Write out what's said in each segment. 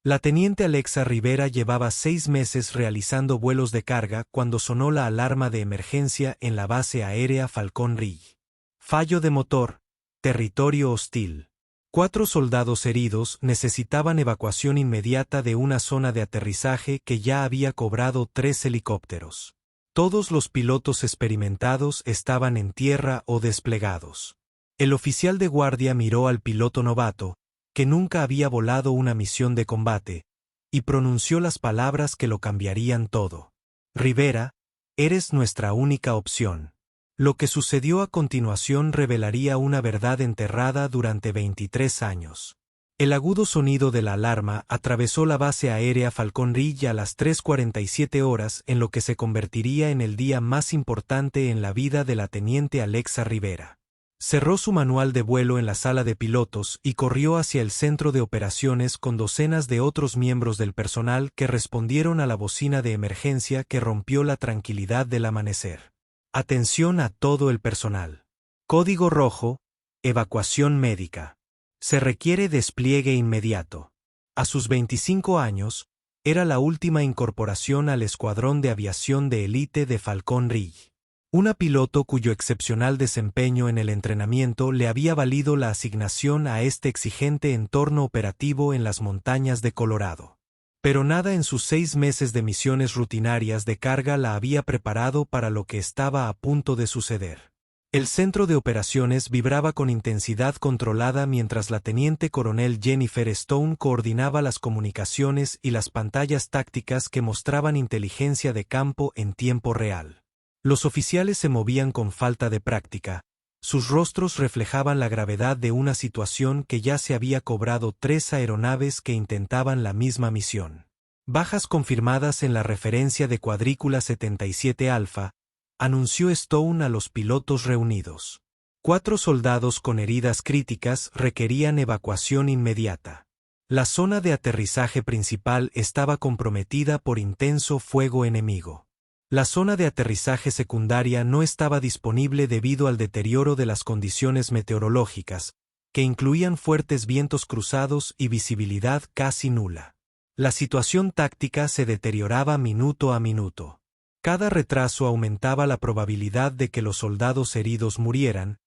La teniente Alexa Rivera llevaba 6 meses realizando vuelos de carga cuando sonó la alarma de emergencia en la base aérea Falcón Ridge. Fallo de motor, territorio hostil. 4 soldados heridos necesitaban evacuación inmediata de una zona de aterrizaje que ya había cobrado 3 helicópteros. Todos los pilotos experimentados estaban en tierra o desplegados. El oficial de guardia miró al piloto novato, que nunca había volado una misión de combate, y pronunció las palabras que lo cambiarían todo. Rivera, eres nuestra única opción. Lo que sucedió a continuación revelaría una verdad enterrada durante 23 años. El agudo sonido de la alarma atravesó la base aérea Falcón Ridge a las 3:47 horas en lo que se convertiría en el día más importante en la vida de la teniente Alexa Rivera. Cerró su manual de vuelo en la sala de pilotos y corrió hacia el centro de operaciones con docenas de otros miembros del personal que respondieron a la bocina de emergencia que rompió la tranquilidad del amanecer. Atención a todo el personal. Código rojo, evacuación médica. Se requiere despliegue inmediato. A sus 25 años, era la última incorporación al escuadrón de aviación de élite de Falcón Ridge. Una piloto cuyo excepcional desempeño en el entrenamiento le había valido la asignación a este exigente entorno operativo en las montañas de Colorado. Pero nada en sus 6 meses de misiones rutinarias de carga la había preparado para lo que estaba a punto de suceder. El centro de operaciones vibraba con intensidad controlada mientras la teniente coronel Jennifer Stone coordinaba las comunicaciones y las pantallas tácticas que mostraban inteligencia de campo en tiempo real. Los oficiales se movían con falta de práctica, sus rostros reflejaban la gravedad de una situación que ya se había cobrado 3 aeronaves que intentaban la misma misión. Bajas confirmadas en la referencia de cuadrícula 77 Alfa, anunció Stone a los pilotos reunidos. 4 soldados con heridas críticas requerían evacuación inmediata. La zona de aterrizaje principal estaba comprometida por intenso fuego enemigo. La zona de aterrizaje secundaria no estaba disponible debido al deterioro de las condiciones meteorológicas, que incluían fuertes vientos cruzados y visibilidad casi nula. La situación táctica se deterioraba minuto a minuto. Cada retraso aumentaba la probabilidad de que los soldados heridos murieran,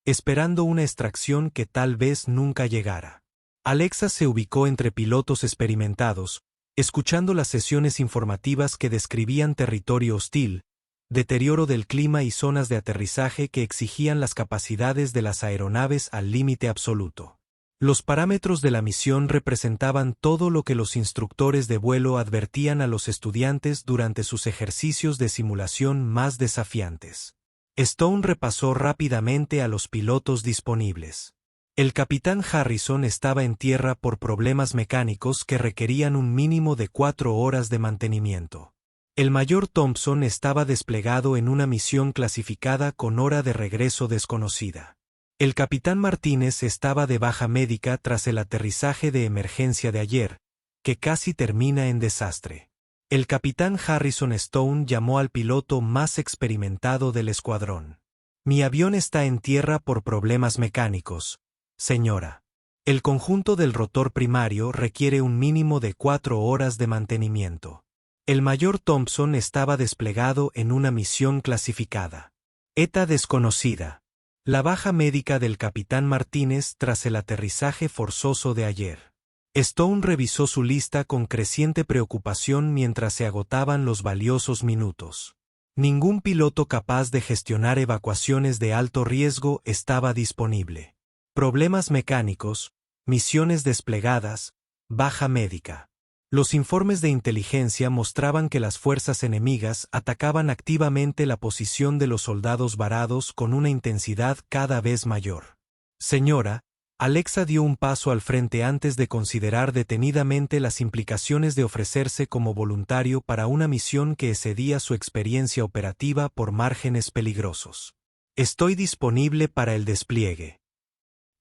esperando una extracción que tal vez nunca llegara. Alexa se ubicó entre pilotos experimentados, escuchando las sesiones informativas que describían territorio hostil, deterioro del clima y zonas de aterrizaje que exigían las capacidades de las aeronaves al límite absoluto. Los parámetros de la misión representaban todo lo que los instructores de vuelo advertían a los estudiantes durante sus ejercicios de simulación más desafiantes. Stone repasó rápidamente a los pilotos disponibles. El capitán Harrison estaba en tierra por problemas mecánicos que requerían un mínimo de 4 horas de mantenimiento. El mayor Thompson estaba desplegado en una misión clasificada con hora de regreso desconocida. El capitán Martínez estaba de baja médica tras el aterrizaje de emergencia de ayer, que casi termina en desastre. El capitán Harrison Stone llamó al piloto más experimentado del escuadrón. Mi avión está en tierra por problemas mecánicos, señora. El conjunto del rotor primario requiere un mínimo de 4 horas de mantenimiento. El mayor Thompson estaba desplegado en una misión clasificada. ETA desconocida. La baja médica del capitán Martínez tras el aterrizaje forzoso de ayer. Stone revisó su lista con creciente preocupación mientras se agotaban los valiosos minutos. Ningún piloto capaz de gestionar evacuaciones de alto riesgo estaba disponible. Problemas mecánicos, misiones desplegadas, baja médica. Los informes de inteligencia mostraban que las fuerzas enemigas atacaban activamente la posición de los soldados varados con una intensidad cada vez mayor. Señora, Alexa dio un paso al frente antes de considerar detenidamente las implicaciones de ofrecerse como voluntario para una misión que excedía su experiencia operativa por márgenes peligrosos. Estoy disponible para el despliegue.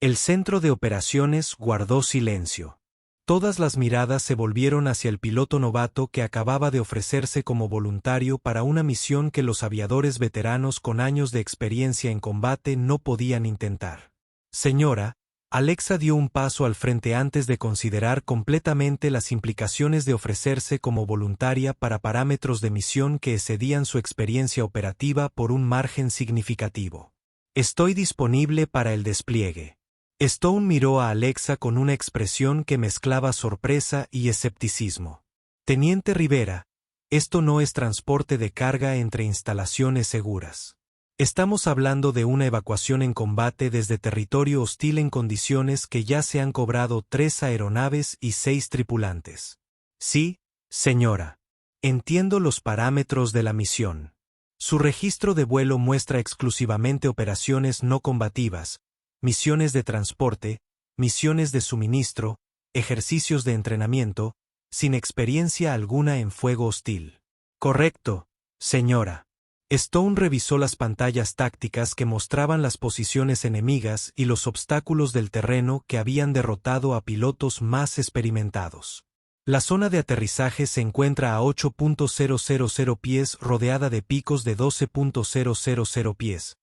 El centro de operaciones guardó silencio. Todas las miradas se volvieron hacia el piloto novato que acababa de ofrecerse como voluntario para una misión que los aviadores veteranos con años de experiencia en combate no podían intentar. Señora, Alexa dio un paso al frente antes de considerar completamente las implicaciones de ofrecerse como voluntaria para parámetros de misión que excedían su experiencia operativa por un margen significativo. Estoy disponible para el despliegue. Stone miró a Alexa con una expresión que mezclaba sorpresa y escepticismo. Teniente Rivera, esto no es transporte de carga entre instalaciones seguras. Estamos hablando de una evacuación en combate desde territorio hostil en condiciones que ya se han cobrado 3 aeronaves y 6 tripulantes. Sí, señora. Entiendo los parámetros de la misión. Su registro de vuelo muestra exclusivamente operaciones no combativas, misiones de transporte, misiones de suministro, ejercicios de entrenamiento, sin experiencia alguna en fuego hostil. Correcto, señora. Stone revisó las pantallas tácticas que mostraban las posiciones enemigas y los obstáculos del terreno que habían derrotado a pilotos más experimentados. La zona de aterrizaje se encuentra a 8.000 pies rodeada de picos de 12.000 pies,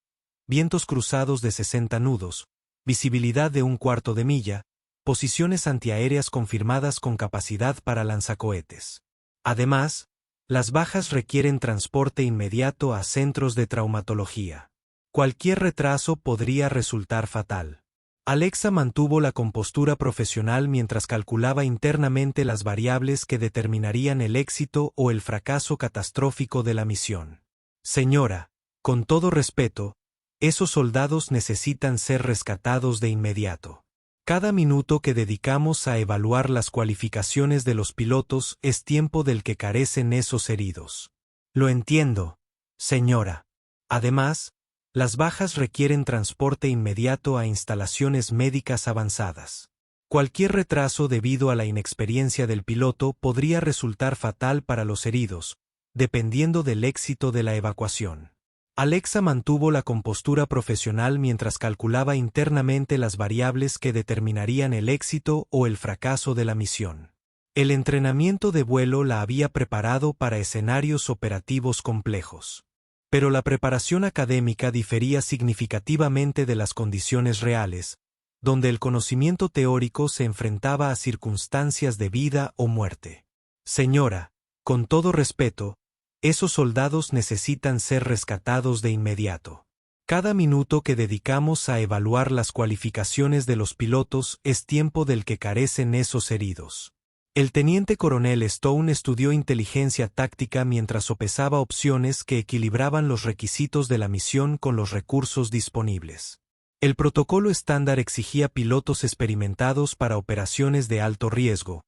vientos cruzados de 60 nudos, visibilidad de un cuarto de milla, posiciones antiaéreas confirmadas con capacidad para lanzacohetes. Además, las bajas requieren transporte inmediato a centros de traumatología. Cualquier retraso podría resultar fatal. Alexa mantuvo la compostura profesional mientras calculaba internamente las variables que determinarían el éxito o el fracaso catastrófico de la misión. Señora, con todo respeto, esos soldados necesitan ser rescatados de inmediato. Cada minuto que dedicamos a evaluar las cualificaciones de los pilotos es tiempo del que carecen esos heridos. Lo entiendo, señora. Además, las bajas requieren transporte inmediato a instalaciones médicas avanzadas. Cualquier retraso debido a la inexperiencia del piloto podría resultar fatal para los heridos, dependiendo del éxito de la evacuación. Alexa mantuvo la compostura profesional mientras calculaba internamente las variables que determinarían el éxito o el fracaso de la misión. El entrenamiento de vuelo la había preparado para escenarios operativos complejos. Pero la preparación académica difería significativamente de las condiciones reales, donde el conocimiento teórico se enfrentaba a circunstancias de vida o muerte. Señora, con todo respeto, esos soldados necesitan ser rescatados de inmediato. Cada minuto que dedicamos a evaluar las cualificaciones de los pilotos es tiempo del que carecen esos heridos. El teniente coronel Stone estudió inteligencia táctica mientras sopesaba opciones que equilibraban los requisitos de la misión con los recursos disponibles. El protocolo estándar exigía pilotos experimentados para operaciones de alto riesgo,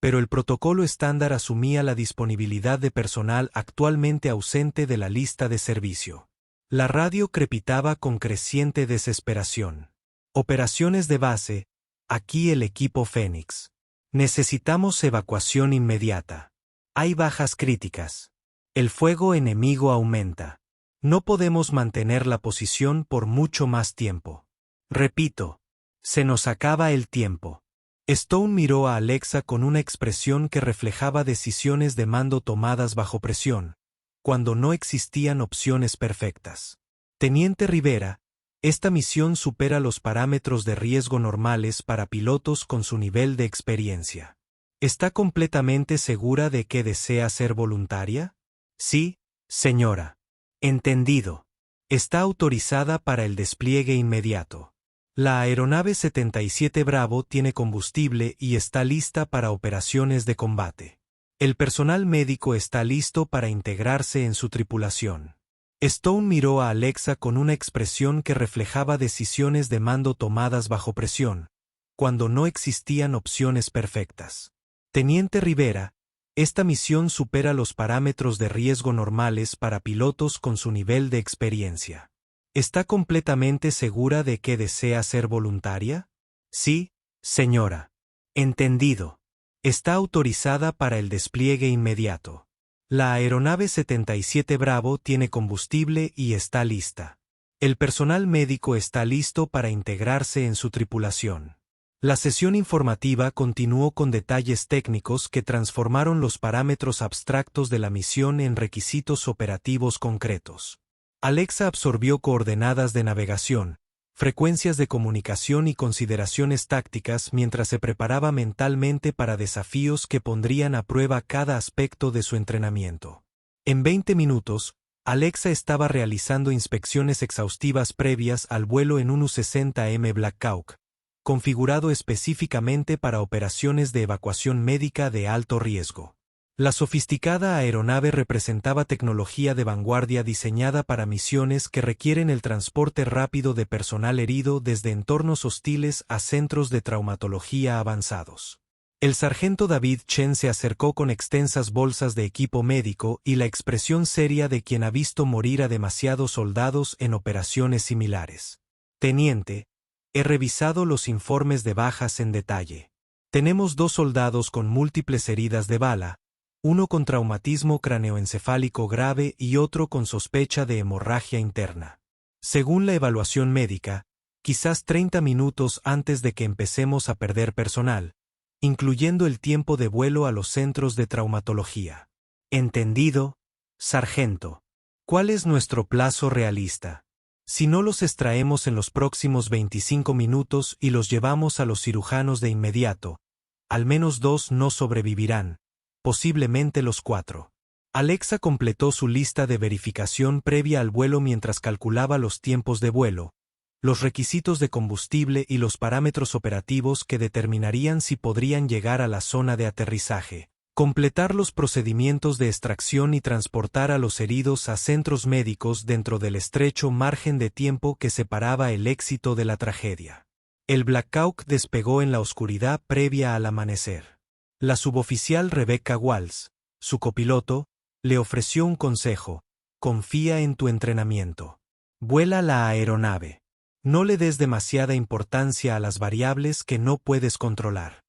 pero el protocolo estándar asumía la disponibilidad de personal actualmente ausente de la lista de servicio. La radio crepitaba con creciente desesperación. Operaciones de base, aquí el equipo Fénix. Necesitamos evacuación inmediata. Hay bajas críticas. El fuego enemigo aumenta. No podemos mantener la posición por mucho más tiempo. Repito, se nos acaba el tiempo. Stone miró a Alexa con una expresión que reflejaba decisiones de mando tomadas bajo presión, cuando no existían opciones perfectas. Teniente Rivera, esta misión supera los parámetros de riesgo normales para pilotos con su nivel de experiencia. ¿Está completamente segura de que desea ser voluntaria? Sí, señora. Entendido. Está autorizada para el despliegue inmediato. La aeronave 77 Bravo tiene combustible y está lista para operaciones de combate. El personal médico está listo para integrarse en su tripulación. Stone miró a Alexa con una expresión que reflejaba decisiones de mando tomadas bajo presión, cuando no existían opciones perfectas. Teniente Rivera, esta misión supera los parámetros de riesgo normales para pilotos con su nivel de experiencia. ¿Está completamente segura de que desea ser voluntaria? Sí, señora. Entendido. Está autorizada para el despliegue inmediato. La aeronave 77 Bravo tiene combustible y está lista. El personal médico está listo para integrarse en su tripulación. La sesión informativa continuó con detalles técnicos que transformaron los parámetros abstractos de la misión en requisitos operativos concretos. Alexa absorbió coordenadas de navegación, frecuencias de comunicación y consideraciones tácticas mientras se preparaba mentalmente para desafíos que pondrían a prueba cada aspecto de su entrenamiento. En 20 minutos, Alexa estaba realizando inspecciones exhaustivas previas al vuelo en un U-60M Black Hawk, configurado específicamente para operaciones de evacuación médica de alto riesgo. La sofisticada aeronave representaba tecnología de vanguardia diseñada para misiones que requieren el transporte rápido de personal herido desde entornos hostiles a centros de traumatología avanzados. El sargento David Chen se acercó con extensas bolsas de equipo médico y la expresión seria de quien ha visto morir a demasiados soldados en operaciones similares. Teniente, he revisado los informes de bajas en detalle. Tenemos 2 soldados con múltiples heridas de bala, uno con traumatismo craneoencefálico grave y otro con sospecha de hemorragia interna. Según la evaluación médica, quizás 30 minutos antes de que empecemos a perder personal, incluyendo el tiempo de vuelo a los centros de traumatología. Entendido, sargento. ¿Cuál es nuestro plazo realista? Si no los extraemos en los próximos 25 minutos y los llevamos a los cirujanos de inmediato, al menos 2 no sobrevivirán, posiblemente los 4. Alexa completó su lista de verificación previa al vuelo mientras calculaba los tiempos de vuelo, los requisitos de combustible y los parámetros operativos que determinarían si podrían llegar a la zona de aterrizaje, completar los procedimientos de extracción y transportar a los heridos a centros médicos dentro del estrecho margen de tiempo que separaba el éxito de la tragedia. El Black Hawk despegó en la oscuridad previa al amanecer. La suboficial Rebecca Walls, su copiloto, le ofreció un consejo: confía en tu entrenamiento. Vuela la aeronave. No le des demasiada importancia a las variables que no puedes controlar.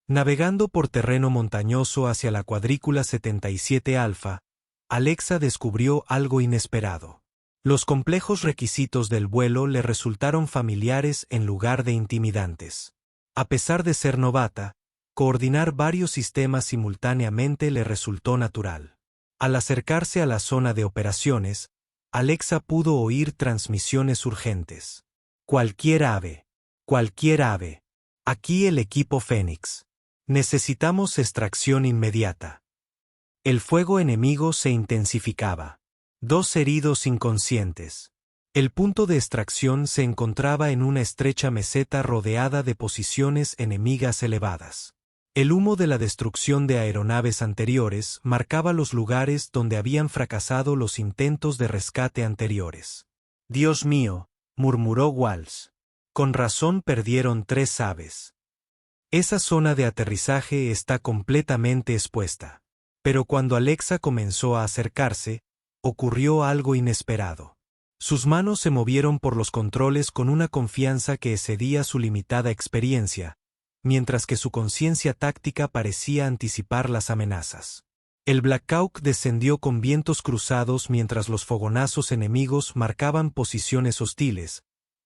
Navegando por terreno montañoso hacia la cuadrícula 77 Alfa, Alexa descubrió algo inesperado. Los complejos requisitos del vuelo le resultaron familiares en lugar de intimidantes. A pesar de ser novata, coordinar varios sistemas simultáneamente le resultó natural. Al acercarse a la zona de operaciones, Alexa pudo oír transmisiones urgentes. Cualquier ave. Aquí el equipo Fénix. Necesitamos extracción inmediata. El fuego enemigo se intensificaba. 2 heridos inconscientes. El punto de extracción se encontraba en una estrecha meseta rodeada de posiciones enemigas elevadas. El humo de la destrucción de aeronaves anteriores marcaba los lugares donde habían fracasado los intentos de rescate anteriores. Dios mío, murmuró Walls. Con razón perdieron 3 aves. Esa zona de aterrizaje está completamente expuesta. Pero cuando Alexa comenzó a acercarse, ocurrió algo inesperado. Sus manos se movieron por los controles con una confianza que excedía su limitada experiencia, mientras que su conciencia táctica parecía anticipar las amenazas. El Black Hawk descendió con vientos cruzados mientras los fogonazos enemigos marcaban posiciones hostiles,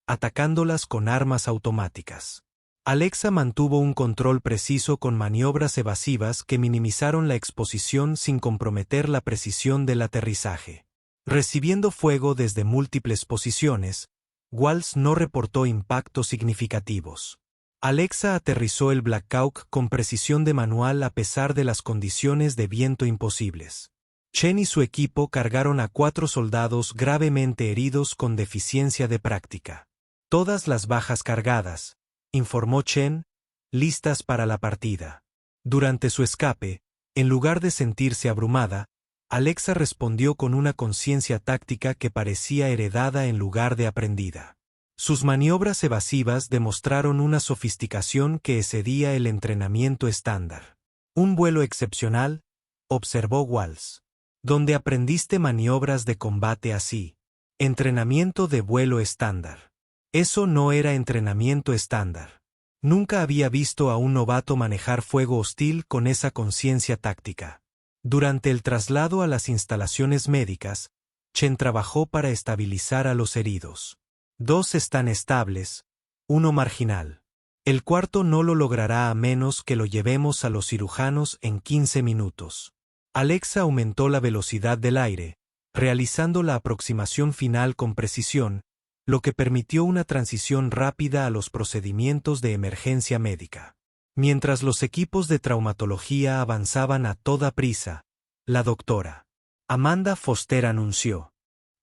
atacándolas con armas automáticas. Alexa mantuvo un control preciso con maniobras evasivas que minimizaron la exposición sin comprometer la precisión del aterrizaje. Recibiendo fuego desde múltiples posiciones, Walls no reportó impactos significativos. Alexa aterrizó el Black Hawk con precisión de manual a pesar de las condiciones de viento imposibles. Chen y su equipo cargaron a 4 soldados gravemente heridos con deficiencia de práctica. Todas las bajas cargadas, informó Chen, listas para la partida. Durante su escape, en lugar de sentirse abrumada, Alexa respondió con una conciencia táctica que parecía heredada en lugar de aprendida. Sus maniobras evasivas demostraron una sofisticación que excedía el entrenamiento estándar. Un vuelo excepcional, observó Walls. ¿Dónde aprendiste maniobras de combate así? Entrenamiento de vuelo estándar. Eso no era entrenamiento estándar. Nunca había visto a un novato manejar fuego hostil con esa conciencia táctica. Durante el traslado a las instalaciones médicas, Chen trabajó para estabilizar a los heridos. 2 están estables, 1 marginal. El 4 no lo logrará a menos que lo llevemos a los cirujanos en 15 minutos. Alexa aumentó la velocidad del aire, realizando la aproximación final con precisión, lo que permitió una transición rápida a los procedimientos de emergencia médica. Mientras los equipos de traumatología avanzaban a toda prisa, la doctora Amanda Foster anunció: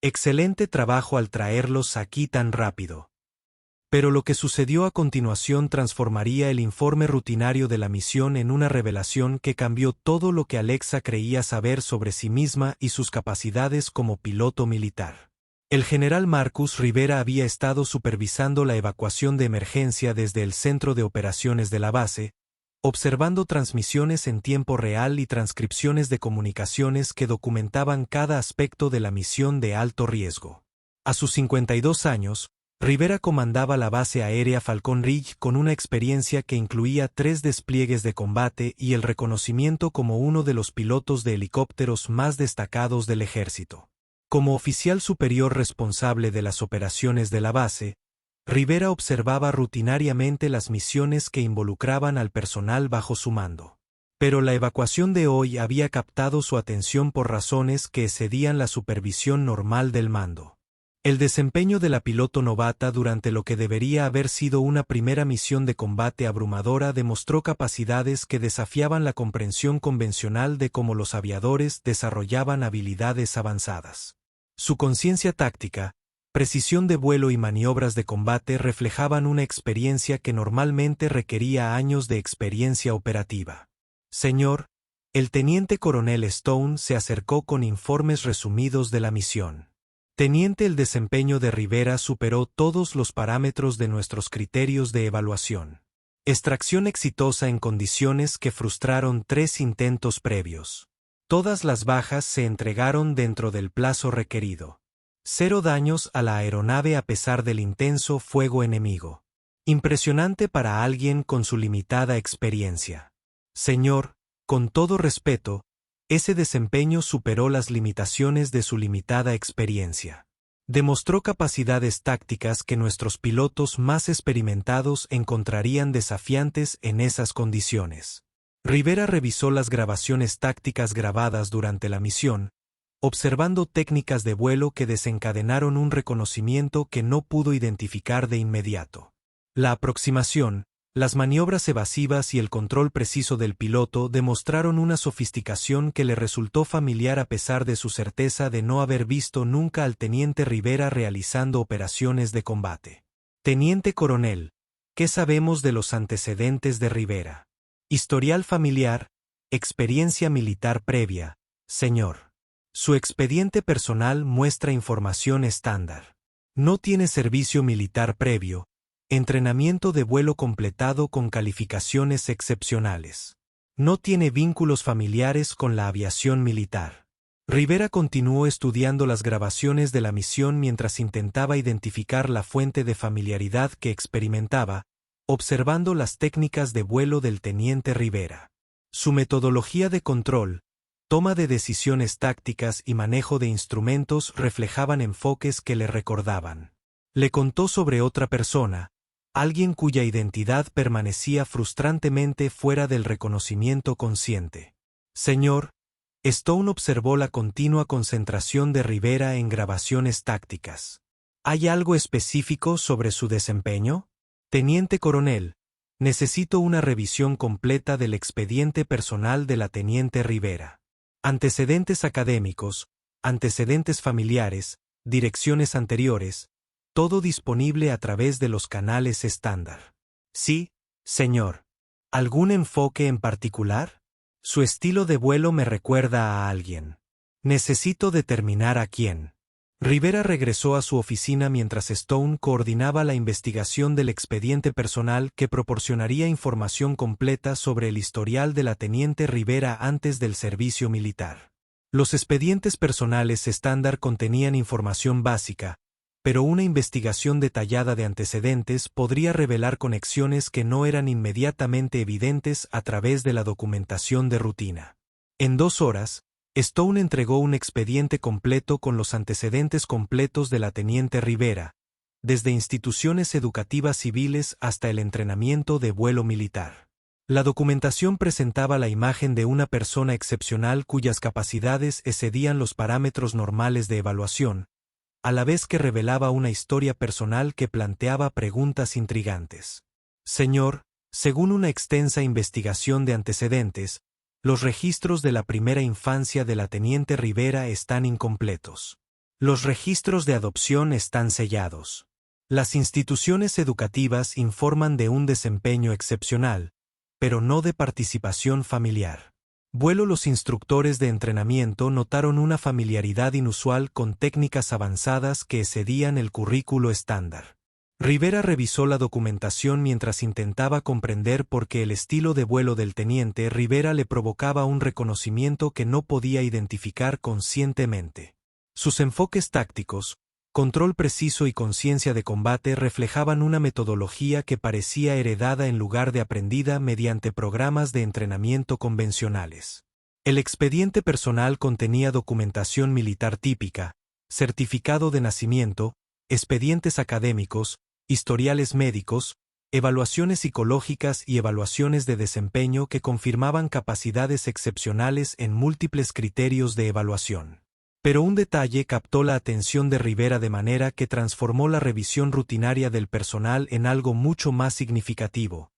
«Excelente trabajo al traerlos aquí tan rápido». Pero lo que sucedió a continuación transformaría el informe rutinario de la misión en una revelación que cambió todo lo que Alexa creía saber sobre sí misma y sus capacidades como piloto militar. El general Marcus Rivera había estado supervisando la evacuación de emergencia desde el centro de operaciones de la base, observando transmisiones en tiempo real y transcripciones de comunicaciones que documentaban cada aspecto de la misión de alto riesgo. A sus 52 años, Rivera comandaba la base aérea Falcon Ridge con una experiencia que incluía 3 despliegues de combate y el reconocimiento como uno de los pilotos de helicópteros más destacados del ejército. Como oficial superior responsable de las operaciones de la base, Rivera observaba rutinariamente las misiones que involucraban al personal bajo su mando. Pero la evacuación de hoy había captado su atención por razones que excedían la supervisión normal del mando. El desempeño de la piloto novata durante lo que debería haber sido una primera misión de combate abrumadora demostró capacidades que desafiaban la comprensión convencional de cómo los aviadores desarrollaban habilidades avanzadas. Su conciencia táctica, precisión de vuelo y maniobras de combate reflejaban una experiencia que normalmente requería años de experiencia operativa. «Señor», el teniente coronel Stone se acercó con informes resumidos de la misión. «Teniente, el desempeño de Rivera superó todos los parámetros de nuestros criterios de evaluación. Extracción exitosa en condiciones que frustraron 3 intentos previos. Todas las bajas se entregaron dentro del plazo requerido. 0 daños a la aeronave a pesar del intenso fuego enemigo. Impresionante para alguien con su limitada experiencia. Señor, con todo respeto, ese desempeño superó las limitaciones de su limitada experiencia. Demostró capacidades tácticas que nuestros pilotos más experimentados encontrarían desafiantes en esas condiciones». Rivera revisó las grabaciones tácticas grabadas durante la misión, observando técnicas de vuelo que desencadenaron un reconocimiento que no pudo identificar de inmediato. La aproximación, las maniobras evasivas y el control preciso del piloto demostraron una sofisticación que le resultó familiar a pesar de su certeza de no haber visto nunca al teniente Rivera realizando operaciones de combate. «Teniente coronel, ¿qué sabemos de los antecedentes de Rivera? Historial familiar, experiencia militar previa, señor. Su expediente personal muestra información estándar. No tiene servicio militar previo, entrenamiento de vuelo completado con calificaciones excepcionales. No tiene vínculos familiares con la aviación militar». Rivera continuó estudiando las grabaciones de la misión mientras intentaba identificar la fuente de familiaridad que experimentaba, observando las técnicas de vuelo del teniente Rivera. Su metodología de control, toma de decisiones tácticas y manejo de instrumentos reflejaban enfoques que le recordaban. Le contó sobre otra persona, alguien cuya identidad permanecía frustrantemente fuera del reconocimiento consciente. «Señor», Stone observó la continua concentración de Rivera en grabaciones tácticas. «¿Hay algo específico sobre su desempeño? Teniente coronel, necesito una revisión completa del expediente personal de la teniente Rivera. Antecedentes académicos, antecedentes familiares, direcciones anteriores, todo disponible a través de los canales estándar». «Sí, señor». «¿Algún enfoque en particular? Su estilo de vuelo me recuerda a alguien. Necesito determinar a quién». Rivera regresó a su oficina mientras Stone coordinaba la investigación del expediente personal que proporcionaría información completa sobre el historial de la teniente Rivera antes del servicio militar. Los expedientes personales estándar contenían información básica, pero una investigación detallada de antecedentes podría revelar conexiones que no eran inmediatamente evidentes a través de la documentación de rutina. En 2 horas, Stone entregó un expediente completo con los antecedentes completos de la teniente Rivera, desde instituciones educativas civiles hasta el entrenamiento de vuelo militar. La documentación presentaba la imagen de una persona excepcional cuyas capacidades excedían los parámetros normales de evaluación, a la vez que revelaba una historia personal que planteaba preguntas intrigantes. Señor, según una extensa investigación de antecedentes, los registros de la primera infancia de la teniente Rivera están incompletos. Los registros de adopción están sellados. Las instituciones educativas informan de un desempeño excepcional, pero no de participación familiar. Los instructores de entrenamiento notaron una familiaridad inusual con técnicas avanzadas que excedían el currículo estándar. Rivera revisó la documentación mientras intentaba comprender por qué el estilo de vuelo del teniente Rivera le provocaba un reconocimiento que no podía identificar conscientemente. Sus enfoques tácticos, control preciso y conciencia de combate reflejaban una metodología que parecía heredada en lugar de aprendida mediante programas de entrenamiento convencionales. El expediente personal contenía documentación militar típica, certificado de nacimiento, expedientes académicos, historiales médicos, evaluaciones psicológicas y evaluaciones de desempeño que confirmaban capacidades excepcionales en múltiples criterios de evaluación. Pero un detalle captó la atención de Rivera de manera que transformó la revisión rutinaria del personal en algo mucho más significativo.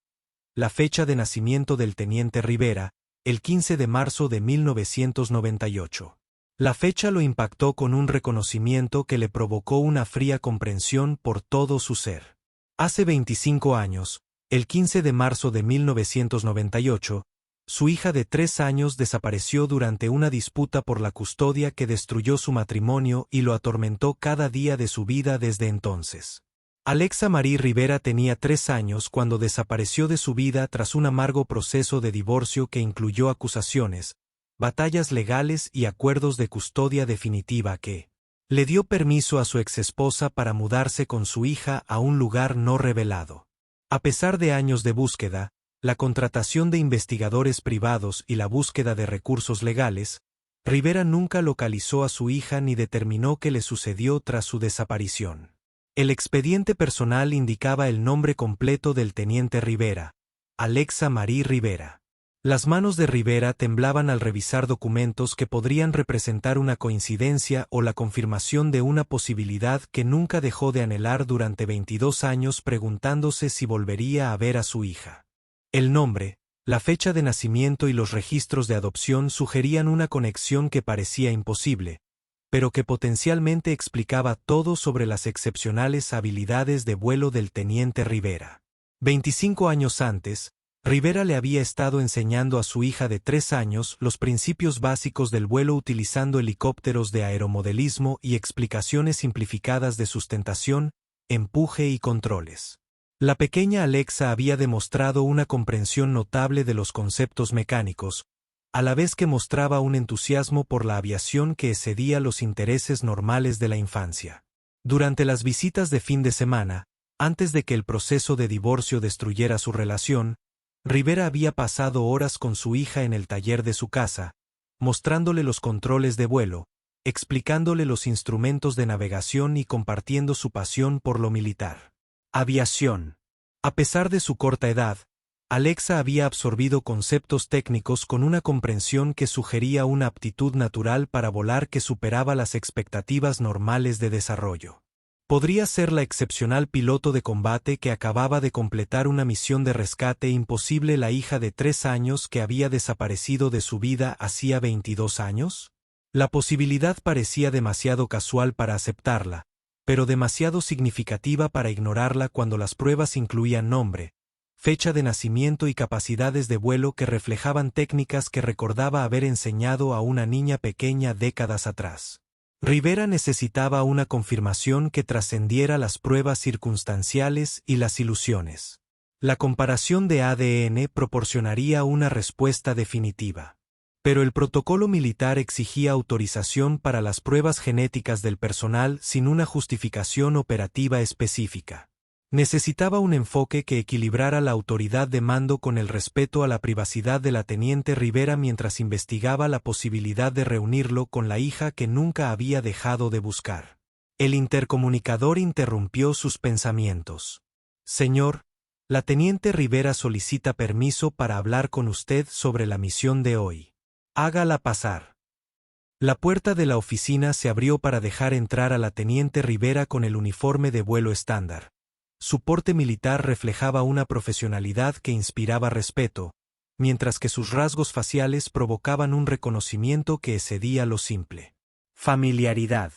La fecha de nacimiento del teniente Rivera, el 15 de marzo de 1998. La fecha lo impactó con un reconocimiento que le provocó una fría comprensión por todo su ser. Hace 25 años, el 15 de marzo de 1998, su hija de 3 años desapareció durante una disputa por la custodia que destruyó su matrimonio y lo atormentó cada día de su vida desde entonces. Alexa Marie Rivera tenía 3 años cuando desapareció de su vida tras un amargo proceso de divorcio que incluyó acusaciones, batallas legales y acuerdos de custodia definitiva que le dio permiso a su exesposa para mudarse con su hija a un lugar no revelado. A pesar de años de búsqueda, la contratación de investigadores privados y la búsqueda de recursos legales, Rivera nunca localizó a su hija ni determinó qué le sucedió tras su desaparición. El expediente personal indicaba el nombre completo del teniente Rivera, Alexa Marie Rivera. Las manos de Rivera temblaban al revisar documentos que podrían representar una coincidencia o la confirmación de una posibilidad que nunca dejó de anhelar durante 22 años, preguntándose si volvería a ver a su hija. El nombre, la fecha de nacimiento y los registros de adopción sugerían una conexión que parecía imposible, pero que potencialmente explicaba todo sobre las excepcionales habilidades de vuelo del teniente Rivera. 25 años antes, Rivera le había estado enseñando a su hija de 3 años los principios básicos del vuelo utilizando helicópteros de aeromodelismo y explicaciones simplificadas de sustentación, empuje y controles. La pequeña Alexa había demostrado una comprensión notable de los conceptos mecánicos, a la vez que mostraba un entusiasmo por la aviación que excedía los intereses normales de la infancia. Durante las visitas de fin de semana, antes de que el proceso de divorcio destruyera su relación, Rivera había pasado horas con su hija en el taller de su casa, mostrándole los controles de vuelo, explicándole los instrumentos de navegación y compartiendo su pasión por lo militar. Aviación. A pesar de su corta edad, Alexa había absorbido conceptos técnicos con una comprensión que sugería una aptitud natural para volar que superaba las expectativas normales de desarrollo. Podría ser la excepcional piloto de combate que acababa de completar una misión de rescate imposible, la hija de 3 años que había desaparecido de su vida hacía 22 años. La posibilidad parecía demasiado casual para aceptarla, pero demasiado significativa para ignorarla cuando las pruebas incluían nombre, fecha de nacimiento y capacidades de vuelo que reflejaban técnicas que recordaba haber enseñado a una niña pequeña décadas atrás. Rivera necesitaba una confirmación que trascendiera las pruebas circunstanciales y las ilusiones. La comparación de ADN proporcionaría una respuesta definitiva. Pero el protocolo militar exigía autorización para las pruebas genéticas del personal sin una justificación operativa específica. Necesitaba un enfoque que equilibrara la autoridad de mando con el respeto a la privacidad de la teniente Rivera mientras investigaba la posibilidad de reunirlo con la hija que nunca había dejado de buscar. El intercomunicador interrumpió sus pensamientos. Señor, la teniente Rivera solicita permiso para hablar con usted sobre la misión de hoy. Hágala pasar. La puerta de la oficina se abrió para dejar entrar a la teniente Rivera con el uniforme de vuelo estándar. Su porte militar reflejaba una profesionalidad que inspiraba respeto, mientras que sus rasgos faciales provocaban un reconocimiento que excedía lo simple. Familiaridad.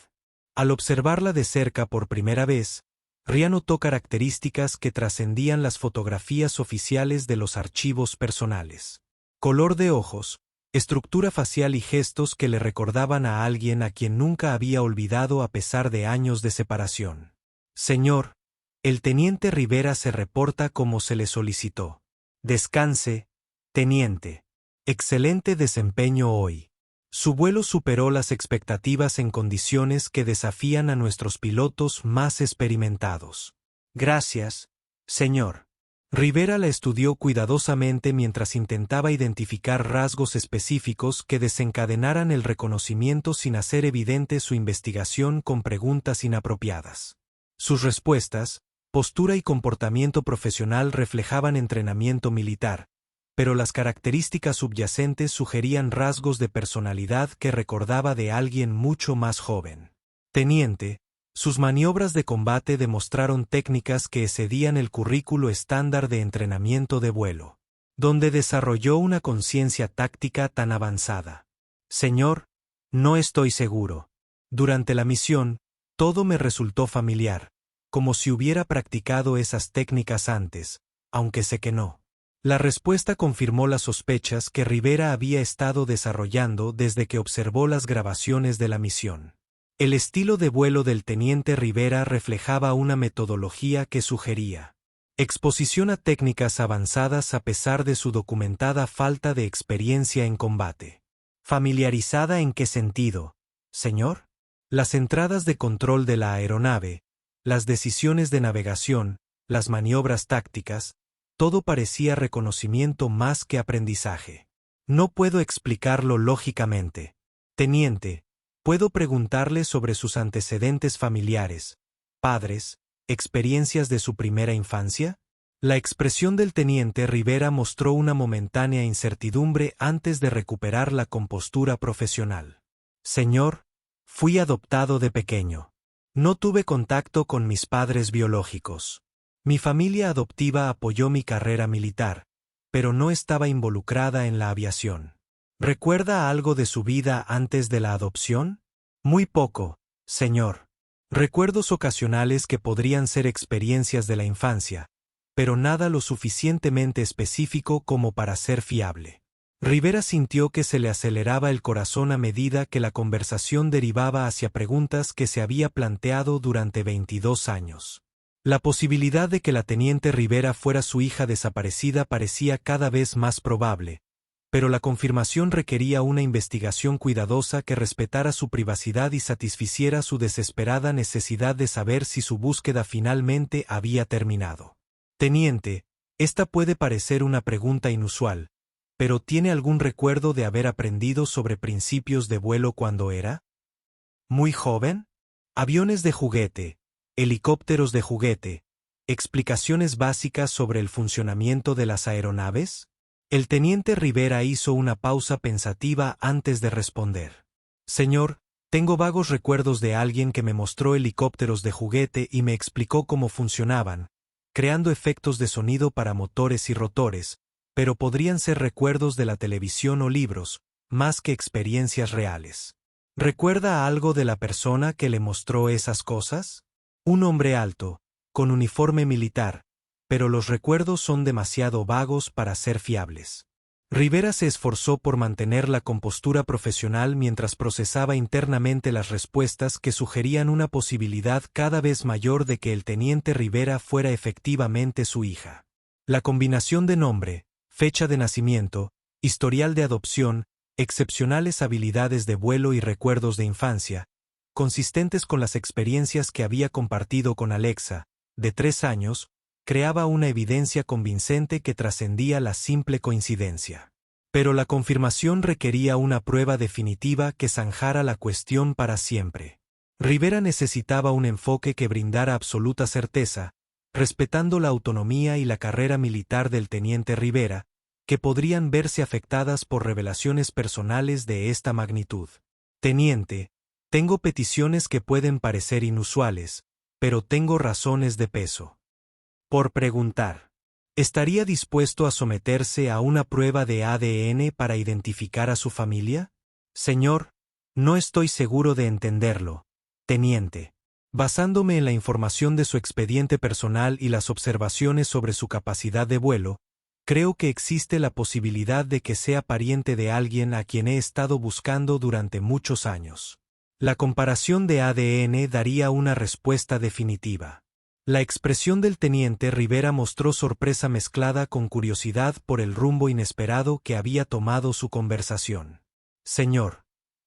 Al observarla de cerca por primera vez, Ria notó características que trascendían las fotografías oficiales de los archivos personales. Color de ojos, estructura facial y gestos que le recordaban a alguien a quien nunca había olvidado a pesar de años de separación. Señor, el teniente Rivera se reporta como se le solicitó. Descanse, teniente. Excelente desempeño hoy. Su vuelo superó las expectativas en condiciones que desafían a nuestros pilotos más experimentados. Gracias, señor. Rivera la estudió cuidadosamente mientras intentaba identificar rasgos específicos que desencadenaran el reconocimiento sin hacer evidente su investigación con preguntas inapropiadas. Sus respuestas, postura y comportamiento profesional reflejaban entrenamiento militar, pero las características subyacentes sugerían rasgos de personalidad que recordaba de alguien mucho más joven. Teniente, sus maniobras de combate demostraron técnicas que excedían el currículo estándar de entrenamiento de vuelo, donde desarrolló una conciencia táctica tan avanzada. Señor, no estoy seguro. Durante la misión, todo me resultó familiar, como si hubiera practicado esas técnicas antes, aunque sé que no. La respuesta confirmó las sospechas que Rivera había estado desarrollando desde que observó las grabaciones de la misión. El estilo de vuelo del teniente Rivera reflejaba una metodología que sugería exposición a técnicas avanzadas a pesar de su documentada falta de experiencia en combate. ¿Familiarizada en qué sentido, señor? Las entradas de control de la aeronave, las decisiones de navegación, las maniobras tácticas, todo parecía reconocimiento más que aprendizaje. No puedo explicarlo lógicamente. Teniente, ¿puedo preguntarle sobre sus antecedentes familiares, padres, experiencias de su primera infancia? La expresión del teniente Rivera mostró una momentánea incertidumbre antes de recuperar la compostura profesional. Señor, fui adoptado de pequeño. No tuve contacto con mis padres biológicos. Mi familia adoptiva apoyó mi carrera militar, pero no estaba involucrada en la aviación. ¿Recuerda algo de su vida antes de la adopción? Muy poco, señor. Recuerdos ocasionales que podrían ser experiencias de la infancia, pero nada lo suficientemente específico como para ser fiable. Rivera sintió que se le aceleraba el corazón a medida que la conversación derivaba hacia preguntas que se había planteado durante 22 años. La posibilidad de que la teniente Rivera fuera su hija desaparecida parecía cada vez más probable, pero la confirmación requería una investigación cuidadosa que respetara su privacidad y satisficiera su desesperada necesidad de saber si su búsqueda finalmente había terminado. Teniente, esta puede parecer una pregunta inusual, pero ¿tiene algún recuerdo de haber aprendido sobre principios de vuelo cuando era muy joven? Aviones de juguete, helicópteros de juguete, explicaciones básicas sobre el funcionamiento de las aeronaves. El teniente Rivera hizo una pausa pensativa antes de responder. Señor, tengo vagos recuerdos de alguien que me mostró helicópteros de juguete y me explicó cómo funcionaban, creando efectos de sonido para motores y rotores, pero podrían ser recuerdos de la televisión o libros, más que experiencias reales. ¿Recuerda algo de la persona que le mostró esas cosas? Un hombre alto, con uniforme militar, pero los recuerdos son demasiado vagos para ser fiables. Rivera se esforzó por mantener la compostura profesional mientras procesaba internamente las respuestas que sugerían una posibilidad cada vez mayor de que el teniente Rivera fuera efectivamente su hija. La combinación de nombre, fecha de nacimiento, historial de adopción, excepcionales habilidades de vuelo y recuerdos de infancia, consistentes con las experiencias que había compartido con Alexa, de 3 años, creaba una evidencia convincente que trascendía la simple coincidencia. Pero la confirmación requería una prueba definitiva que zanjara la cuestión para siempre. Rivera necesitaba un enfoque que brindara absoluta certeza, respetando la autonomía y la carrera militar del teniente Rivera, que podrían verse afectadas por revelaciones personales de esta magnitud. Teniente, tengo peticiones que pueden parecer inusuales, pero tengo razones de peso. Por preguntar. ¿Estaría dispuesto a someterse a una prueba de ADN para identificar a su familia? Señor, no estoy seguro de entenderlo, teniente. Basándome en la información de su expediente personal y las observaciones sobre su capacidad de vuelo, creo que existe la posibilidad de que sea pariente de alguien a quien he estado buscando durante muchos años. La comparación de ADN daría una respuesta definitiva. La expresión del teniente Rivera mostró sorpresa mezclada con curiosidad por el rumbo inesperado que había tomado su conversación. Señor,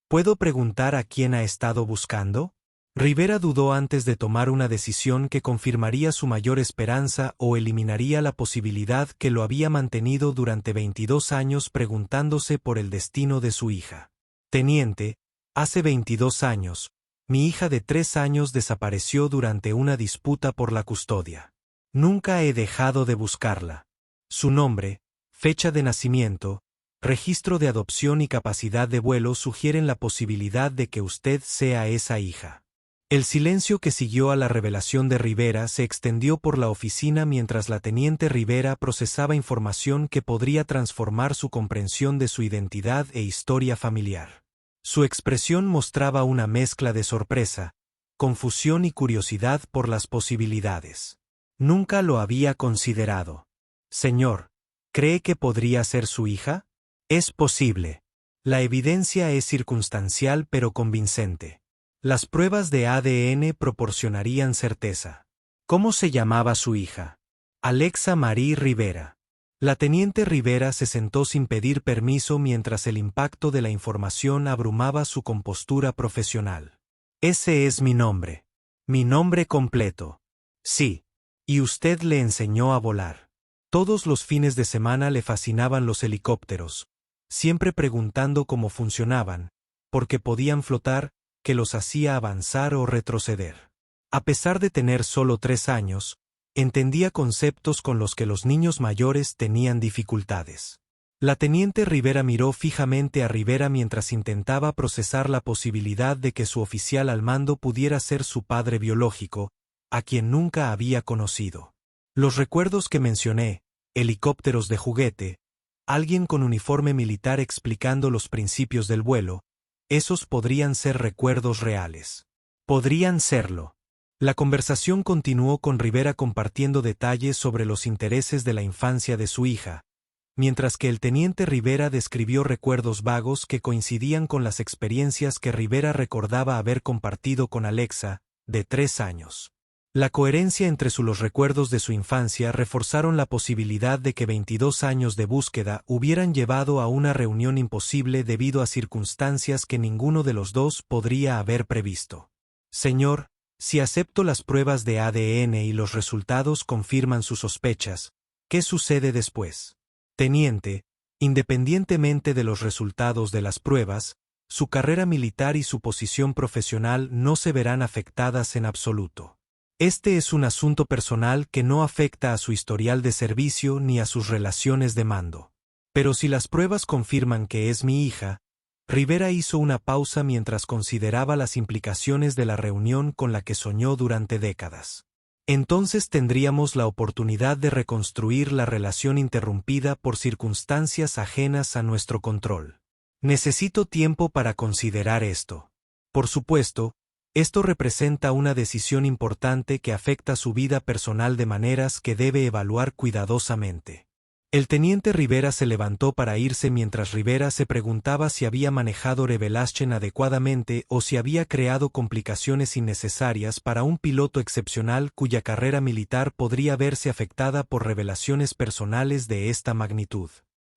¿puedo preguntar a quién ha estado buscando? Rivera dudó antes de tomar una decisión que confirmaría su mayor esperanza o eliminaría la posibilidad que lo había mantenido durante 22 años preguntándose por el destino de su hija. Teniente, hace 22 años, mi hija de 3 años desapareció durante una disputa por la custodia. Nunca he dejado de buscarla. Su nombre, fecha de nacimiento, registro de adopción y capacidad de vuelo sugieren la posibilidad de que usted sea esa hija. El silencio que siguió a la revelación de Rivera se extendió por la oficina mientras la teniente Rivera procesaba información que podría transformar su comprensión de su identidad e historia familiar. Su expresión mostraba una mezcla de sorpresa, confusión y curiosidad por las posibilidades. Nunca lo había considerado. Señor, ¿cree que podría ser su hija? Es posible. La evidencia es circunstancial pero convincente. Las pruebas de ADN proporcionarían certeza. ¿Cómo se llamaba su hija? Alexa Marie Rivera. La teniente Rivera se sentó sin pedir permiso mientras el impacto de la información abrumaba su compostura profesional. Ese es mi nombre. Mi nombre completo. Sí. Y usted le enseñó a volar. Todos los fines de semana le fascinaban los helicópteros, siempre preguntando cómo funcionaban, porque podían flotar, que los hacía avanzar o retroceder. A pesar de tener solo 3 años, entendía conceptos con los que los niños mayores tenían dificultades. La teniente Rivera miró fijamente a Rivera mientras intentaba procesar la posibilidad de que su oficial al mando pudiera ser su padre biológico, a quien nunca había conocido. Los recuerdos que mencioné, helicópteros de juguete, alguien con uniforme militar explicando los principios del vuelo, esos podrían ser recuerdos reales. Podrían serlo. La conversación continuó con Rivera compartiendo detalles sobre los intereses de la infancia de su hija, mientras que el teniente Rivera describió recuerdos vagos que coincidían con las experiencias que Rivera recordaba haber compartido con Alexa, de 3 años. La coherencia entre los recuerdos de su infancia reforzaron la posibilidad de que 22 años de búsqueda hubieran llevado a una reunión imposible debido a circunstancias que ninguno de los dos podría haber previsto. Señor, si acepto las pruebas de ADN y los resultados confirman sus sospechas, ¿qué sucede después? Teniente, independientemente de los resultados de las pruebas, su carrera militar y su posición profesional no se verán afectadas en absoluto. Este es un asunto personal que no afecta a su historial de servicio ni a sus relaciones de mando. Pero si las pruebas confirman que es mi hija, Rivera hizo una pausa mientras consideraba las implicaciones de la reunión con la que soñó durante décadas. Entonces tendríamos la oportunidad de reconstruir la relación interrumpida por circunstancias ajenas a nuestro control. Necesito tiempo para considerar esto. Por supuesto, esto representa una decisión importante que afecta su vida personal de maneras que debe evaluar cuidadosamente. El teniente Rivera se levantó para irse mientras Rivera se preguntaba si había manejado Revelación adecuadamente o si había creado complicaciones innecesarias para un piloto excepcional cuya carrera militar podría verse afectada por revelaciones personales de esta magnitud.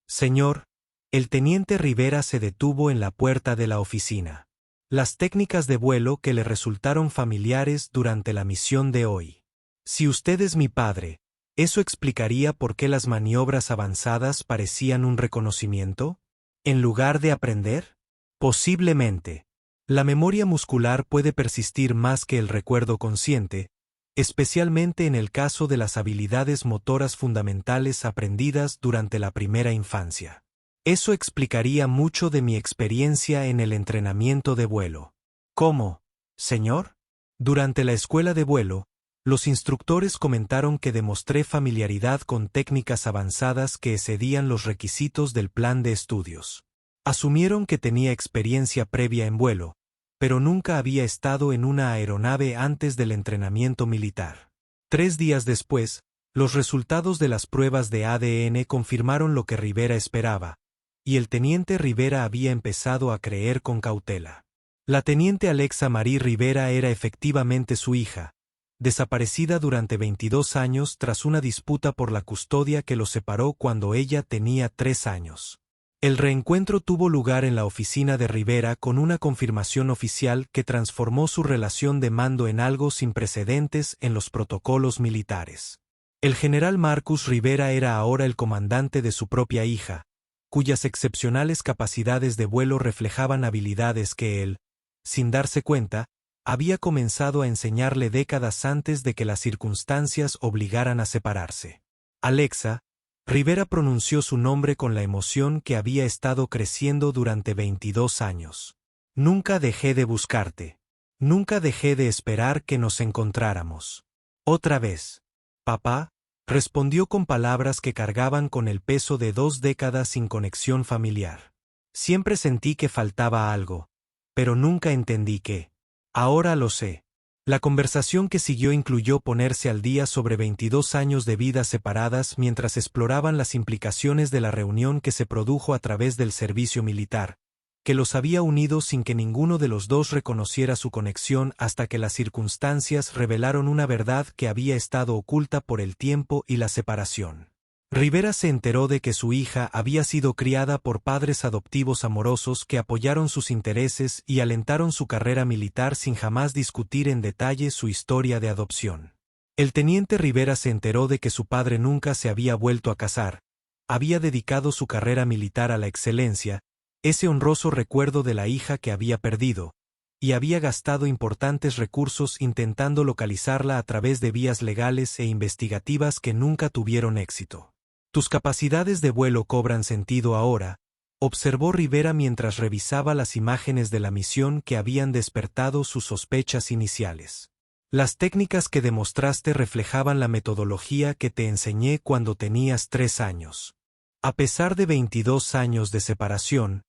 Señor, el teniente Rivera se detuvo en la puerta de la oficina. Las técnicas de vuelo que le resultaron familiares durante la misión de hoy. Si usted es mi padre, ¿eso explicaría por qué las maniobras avanzadas parecían un reconocimiento? ¿En lugar de aprender? Posiblemente. La memoria muscular puede persistir más que el recuerdo consciente, especialmente en el caso de las habilidades motoras fundamentales aprendidas durante la primera infancia. Eso explicaría mucho de mi experiencia en el entrenamiento de vuelo. ¿Cómo, señor? Durante la escuela de vuelo, los instructores comentaron que demostré familiaridad con técnicas avanzadas que excedían los requisitos del plan de estudios. Asumieron que tenía experiencia previa en vuelo, pero nunca había estado en una aeronave antes del entrenamiento militar. 3 días después, los resultados de las pruebas de ADN confirmaron lo que Rivera esperaba, y el teniente Rivera había empezado a creer con cautela. La teniente Alexa Marie Rivera era efectivamente su hija, desaparecida durante 22 años tras una disputa por la custodia que los separó cuando ella tenía 3 años. El reencuentro tuvo lugar en la oficina de Rivera con una confirmación oficial que transformó su relación de mando en algo sin precedentes en los protocolos militares. El general Marcus Rivera era ahora el comandante de su propia hija, cuyas excepcionales capacidades de vuelo reflejaban habilidades que él, sin darse cuenta, había comenzado a enseñarle décadas antes de que las circunstancias obligaran a separarse. Alexa, Rivera pronunció su nombre con la emoción que había estado creciendo durante 22 años. Nunca dejé de buscarte. Nunca dejé de esperar que nos encontráramos. Otra vez. Papá, respondió con palabras que cargaban con el peso de 2 décadas sin conexión familiar. Siempre sentí que faltaba algo, pero nunca entendí qué. Ahora lo sé. La conversación que siguió incluyó ponerse al día sobre 22 años de vidas separadas mientras exploraban las implicaciones de la reunión que se produjo a través del servicio militar, que los había unido sin que ninguno de los dos reconociera su conexión hasta que las circunstancias revelaron una verdad que había estado oculta por el tiempo y la separación. Rivera se enteró de que su hija había sido criada por padres adoptivos amorosos que apoyaron sus intereses y alentaron su carrera militar sin jamás discutir en detalle su historia de adopción. El teniente Rivera se enteró de que su padre nunca se había vuelto a casar, había dedicado su carrera militar a la excelencia, ese honroso recuerdo de la hija que había perdido, y había gastado importantes recursos intentando localizarla a través de vías legales e investigativas que nunca tuvieron éxito. Tus capacidades de vuelo cobran sentido ahora, observó Rivera mientras revisaba las imágenes de la misión que habían despertado sus sospechas iniciales. Las técnicas que demostraste reflejaban la metodología que te enseñé cuando tenías 3 años. A pesar de 22 años de separación,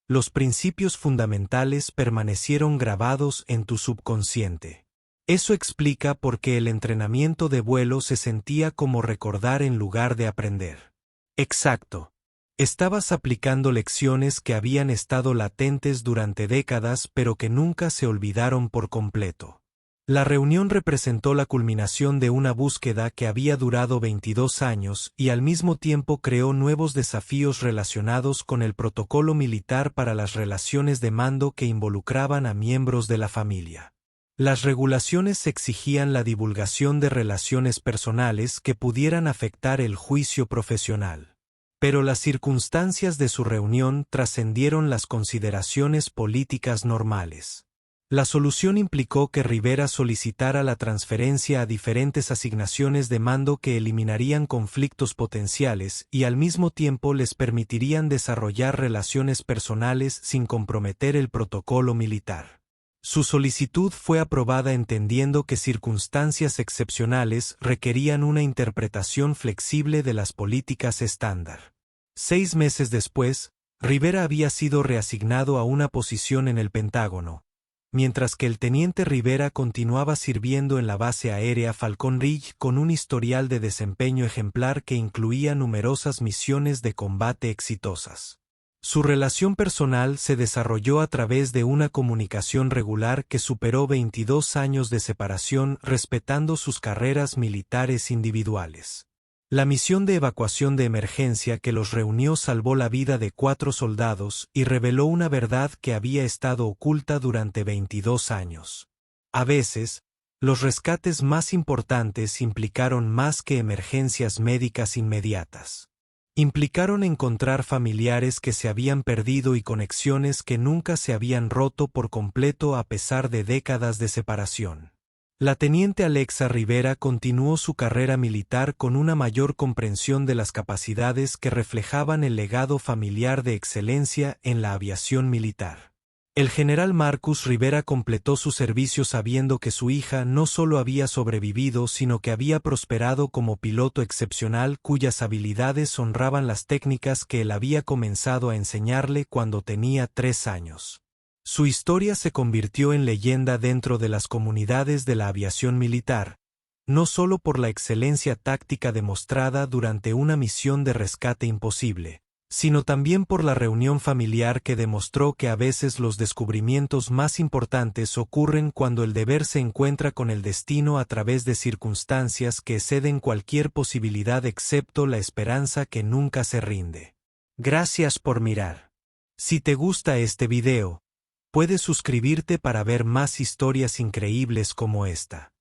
los principios fundamentales permanecieron grabados en tu subconsciente. Eso explica por qué el entrenamiento de vuelo se sentía como recordar en lugar de aprender. Exacto. Estabas aplicando lecciones que habían estado latentes durante décadas pero que nunca se olvidaron por completo. La reunión representó la culminación de una búsqueda que había durado 22 años y al mismo tiempo creó nuevos desafíos relacionados con el protocolo militar para las relaciones de mando que involucraban a miembros de la familia. Las regulaciones exigían la divulgación de relaciones personales que pudieran afectar el juicio profesional. Pero las circunstancias de su reunión trascendieron las consideraciones políticas normales. La solución implicó que Rivera solicitara la transferencia a diferentes asignaciones de mando que eliminarían conflictos potenciales y al mismo tiempo les permitirían desarrollar relaciones personales sin comprometer el protocolo militar. Su solicitud fue aprobada entendiendo que circunstancias excepcionales requerían una interpretación flexible de las políticas estándar. 6 meses después, Rivera había sido reasignado a una posición en el Pentágono, mientras que el teniente Rivera continuaba sirviendo en la base aérea Falcon Ridge con un historial de desempeño ejemplar que incluía numerosas misiones de combate exitosas. Su relación personal se desarrolló a través de una comunicación regular que superó 22 años de separación respetando sus carreras militares individuales. La misión de evacuación de emergencia que los reunió salvó la vida de 4 soldados y reveló una verdad que había estado oculta durante 22 años. A veces, los rescates más importantes implicaron más que emergencias médicas inmediatas. Implicaron encontrar familiares que se habían perdido y conexiones que nunca se habían roto por completo a pesar de décadas de separación. La teniente Alexa Rivera continuó su carrera militar con una mayor comprensión de las capacidades que reflejaban el legado familiar de excelencia en la aviación militar. El general Marcus Rivera completó su servicio sabiendo que su hija no solo había sobrevivido sino que había prosperado como piloto excepcional cuyas habilidades honraban las técnicas que él había comenzado a enseñarle cuando tenía 3 años. Su historia se convirtió en leyenda dentro de las comunidades de la aviación militar, no solo por la excelencia táctica demostrada durante una misión de rescate imposible, sino también por la reunión familiar que demostró que a veces los descubrimientos más importantes ocurren cuando el deber se encuentra con el destino a través de circunstancias que exceden cualquier posibilidad excepto la esperanza que nunca se rinde. Gracias por mirar. Si te gusta este video, puedes suscribirte para ver más historias increíbles como esta.